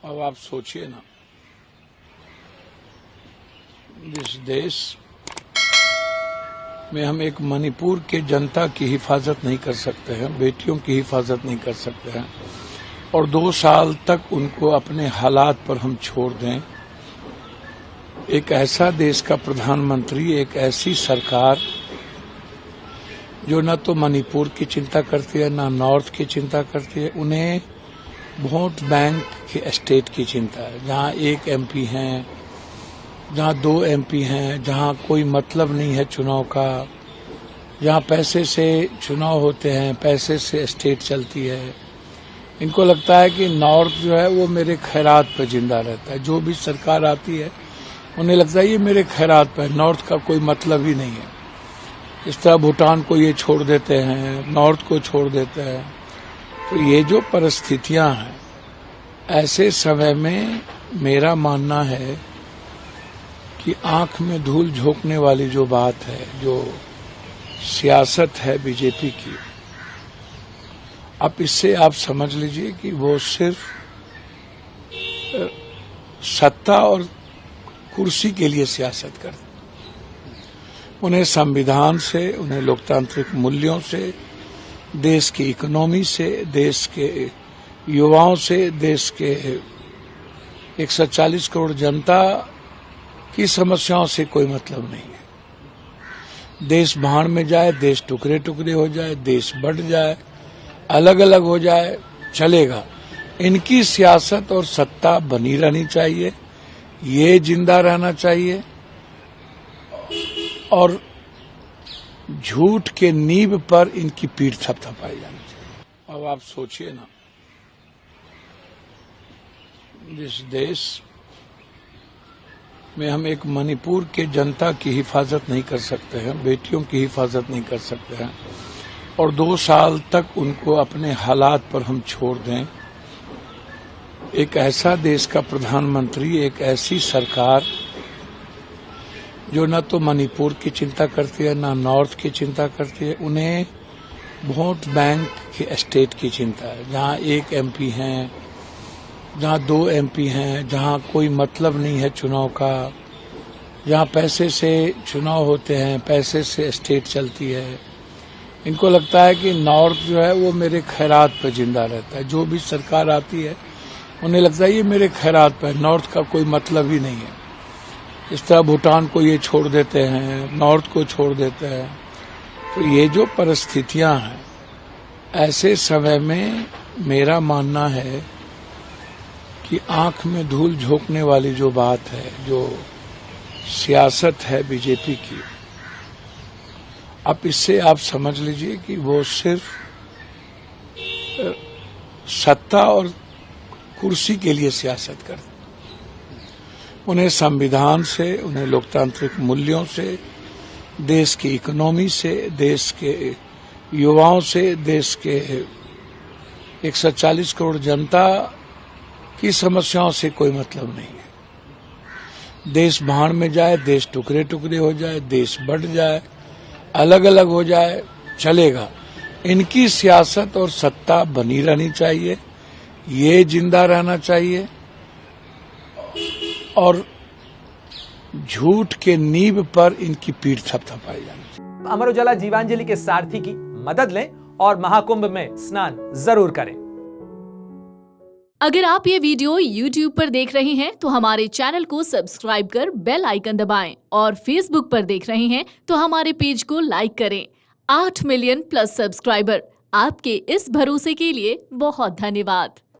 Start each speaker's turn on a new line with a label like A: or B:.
A: अब आप सोचिए ना, जिस देश में हम एक मणिपुर के जनता की हिफाजत नहीं कर सकते हैं, बेटियों की हिफाजत नहीं कर सकते हैं और 2 साल तक उनको अपने हालात पर हम छोड़ दें, एक ऐसा देश का प्रधानमंत्री, एक ऐसी सरकार जो न तो मणिपुर की चिंता करती है, न नॉर्थ की चिंता करती है, उन्हें वोट बैंक के स्टेट की चिंता है, जहां 1 MP हैं, जहां 2 MP हैं, जहां कोई मतलब नहीं है चुनाव का, जहां पैसे से चुनाव होते हैं, पैसे से स्टेट चलती है। इनको लगता है कि नॉर्थ जो है वो मेरे खैरात पर जिंदा रहता है। जो भी सरकार आती है उन्हें लगता है ये मेरे खैरात पर, नॉर्थ का कोई मतलब ही नहीं है। इस तरह भूटान को ये छोड़ देते हैं, नॉर्थ को छोड़ देते हैं। तो ये जो परिस्थितियां हैं, ऐसे समय में मेरा मानना है कि आंख में धूल झोंकने वाली जो बात है, जो सियासत है बीजेपी की, अब इससे आप समझ लीजिए कि वो सिर्फ सत्ता और कुर्सी के लिए सियासत करते। उन्हें संविधान से, उन्हें लोकतांत्रिक मूल्यों से, देश की इकोनॉमी से, देश के युवाओं से, देश के 140 करोड़ जनता की समस्याओं से कोई मतलब नहीं है। देश भाड़ में जाए, देश टुकड़े टुकड़े हो जाए, देश बढ़ जाए, अलग अलग हो जाए, चलेगा। इनकी सियासत और सत्ता बनी रहनी चाहिए, ये जिंदा रहना चाहिए और झूठ के नींव पर इनकी पीठ थपथपाई जानी चाहिए। अब आप सोचिए ना, जिस देश में हम एक मणिपुर के जनता की हिफाजत नहीं कर सकते हैं, बेटियों की हिफाजत नहीं कर सकते हैं और 2 साल तक उनको अपने हालात पर हम छोड़ दें, एक ऐसा देश का प्रधानमंत्री, एक ऐसी सरकार जो न तो मणिपुर की चिंता करती है, न नॉर्थ की चिंता करती है, उन्हें वोट बैंक के स्टेट की चिंता है, जहां 1 MP हैं, जहां 2 MP हैं, जहां कोई मतलब नहीं है चुनाव का, जहां पैसे से चुनाव होते हैं, पैसे से स्टेट चलती है। इनको लगता है कि नॉर्थ जो है वो मेरे खैरात पर जिंदा रहता है। जो भी सरकार आती है उन्हें लगता है ये मेरे खैरात पर, नॉर्थ का कोई मतलब ही नहीं है। इस तरह भूटान को ये छोड़ देते हैं, नॉर्थ को छोड़ देते हैं। तो ये जो परिस्थितियां हैं, ऐसे समय में मेरा मानना है कि आंख में धूल झोंकने वाली जो बात है, जो सियासत है बीजेपी की, अब इससे आप समझ लीजिए कि वो सिर्फ सत्ता और कुर्सी के लिए सियासत करते। उन्हें संविधान से, उन्हें लोकतांत्रिक मूल्यों से, देश की इकोनॉमी से, देश के युवाओं से, देश के 140 करोड़ जनता की समस्याओं से कोई मतलब नहीं है। देश भाड़ में जाए, देश टुकड़े टुकड़े हो जाए, देश बढ़ जाए, अलग अलग हो जाए, चलेगा। इनकी सियासत और सत्ता बनी रहनी चाहिए, ये जिंदा रहना चाहिए और झूठ के नींव पर इनकी पीठ थपथपाई जानी चाहिए।
B: अमर उजाला जीवांजलि के सारथी की मदद लें और महाकुंभ में स्नान जरूर करें।
C: अगर आप ये वीडियो YouTube पर देख रहे हैं तो हमारे चैनल को सब्सक्राइब कर बेल आइकन दबाएं और Facebook पर देख रहे हैं तो हमारे पेज को लाइक करें। 8 मिलियन प्लस सब्सक्राइबर, आपके इस भरोसे के लिए बहुत धन्यवाद।